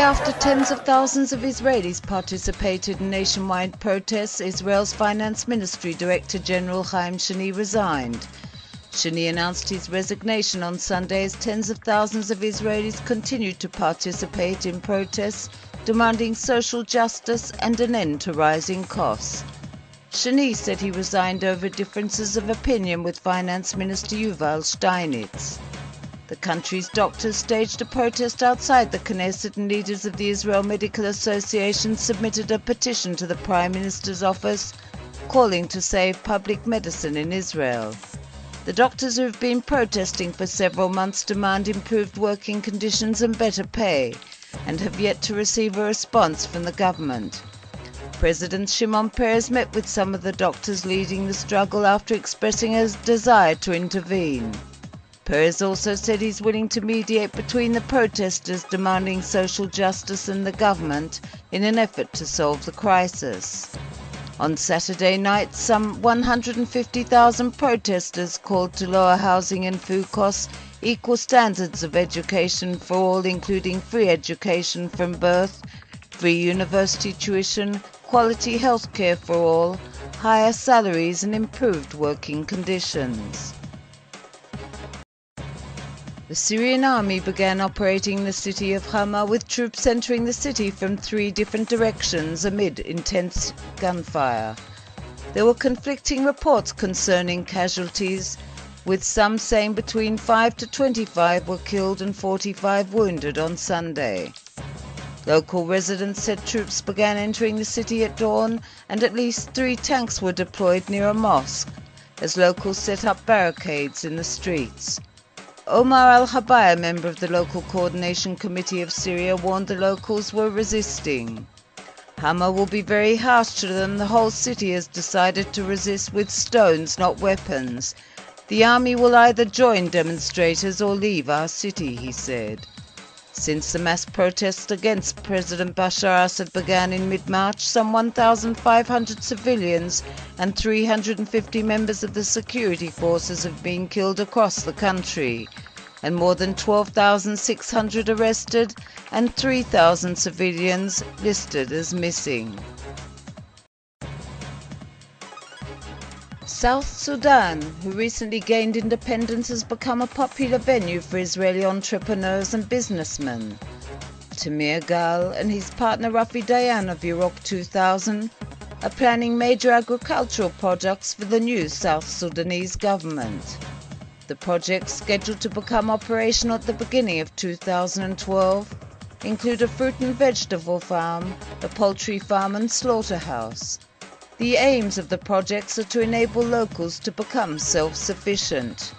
after tens of thousands of Israelis participated in nationwide protests, Israel's Finance Ministry Director General Chaim Shani resigned. Shani announced his resignation on Sunday as tens of thousands of Israelis continued to participate in protests demanding social justice and an end to rising costs. Shani said he resigned over differences of opinion with Finance Minister Yuval Steinitz. The country's doctors staged a protest outside the Knesset, and leaders of the Israel Medical Association submitted a petition to the Prime Minister's office calling to save public medicine in Israel. The doctors who have been protesting for several months demand improved working conditions and better pay, and have yet to receive a response from the government. President Shimon Peres met with some of the doctors leading the struggle after expressing a desire to intervene. Peres also said he's willing to mediate between the protesters demanding social justice and the government in an effort to solve the crisis. On Saturday night, some 150,000 protesters called to lower housing and food costs, equal standards of education for all, including free education from birth, free university tuition, quality health care for all, higher salaries and improved working conditions. The Syrian army began operating in the city of Hama, with troops entering the city from 3 different directions amid intense gunfire. There were conflicting reports concerning casualties, with some saying between 5 to 25 were killed and 45 wounded on Sunday. Local residents said troops began entering the city at dawn, and at least 3 tanks were deployed near a mosque, as locals set up barricades in the streets. Omar al-Habay, a member of the local coordination committee of Syria, warned the locals were resisting. Hama will be very harsh to them. The whole city has decided to resist with stones, not weapons. The army will either join demonstrators or leave our city, he said. Since the mass protests against President Bashar Assad began in mid-March, some 1,500 civilians and 350 members of the security forces have been killed across the country, and more than 12,600 arrested and 3,000 civilians listed as missing. South Sudan, who recently gained independence, has become a popular venue for Israeli entrepreneurs and businessmen. Tamir Gal and his partner Rafi Dayan of Europe 2000 are planning major agricultural projects for the new South Sudanese government. The projects, scheduled to become operational at the beginning of 2012, include a fruit and vegetable farm, a poultry farm and slaughterhouse. The aims of the projects are to enable locals to become self-sufficient.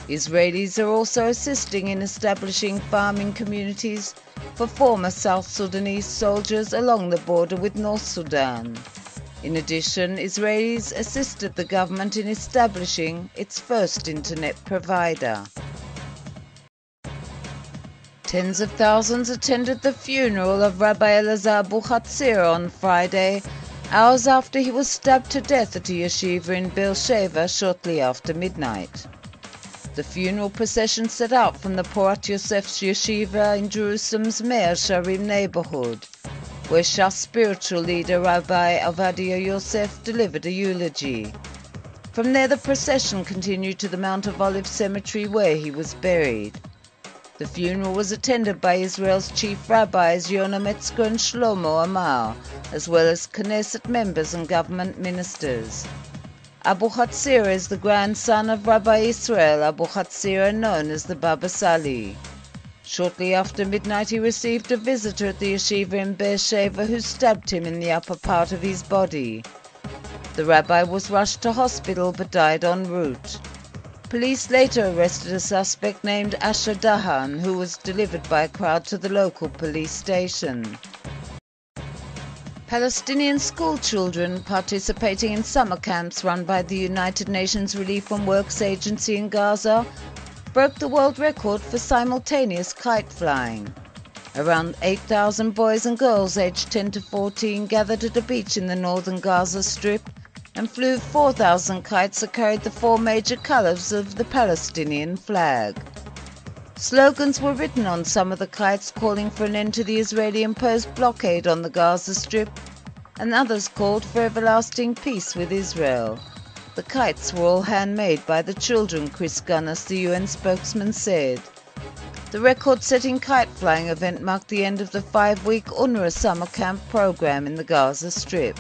Israelis are also assisting in establishing farming communities for former South Sudanese soldiers along the border with North Sudan. In addition, Israelis assisted the government in establishing its first internet provider. Tens of thousands attended the funeral of Rabbi Elazar Abuhatzir on Friday, hours after he was stabbed to death at a yeshiva in Beersheba shortly after midnight. The funeral procession set out from the Porat Yosef's yeshiva in Jerusalem's Meir Sharim neighborhood, where Shas spiritual leader Rabbi Ovadia Yosef delivered a eulogy. From there, the procession continued to the Mount of Olives cemetery, where he was buried. The funeral was attended by Israel's chief rabbis Yonah Metzger and Shlomo Amar, as well as Knesset members and government ministers. Abuhatzir is the grandson of Rabbi Israel Abuhatzir, known as the Baba Sali. Shortly after midnight, he received a visitor at the yeshiva in Beersheba who stabbed him in the upper part of his body. The rabbi was rushed to hospital but died en route. Police later arrested a suspect named Asher Dahan, who was delivered by a crowd to the local police station. Palestinian school children participating in summer camps run by the United Nations Relief and Works Agency in Gaza broke the world record for simultaneous kite flying. Around 8,000 boys and girls aged 10 to 14 gathered at a beach in the northern Gaza Strip and flew 4,000 kites that carried the 4 major colors of the Palestinian flag. Slogans were written on some of the kites calling for an end to the Israeli-imposed blockade on the Gaza Strip, and others called for everlasting peace with Israel. The kites were all handmade by the children, Chris Gunness, the UN spokesman, said. The record-setting kite-flying event marked the end of the 5-week UNRWA summer camp program in the Gaza Strip.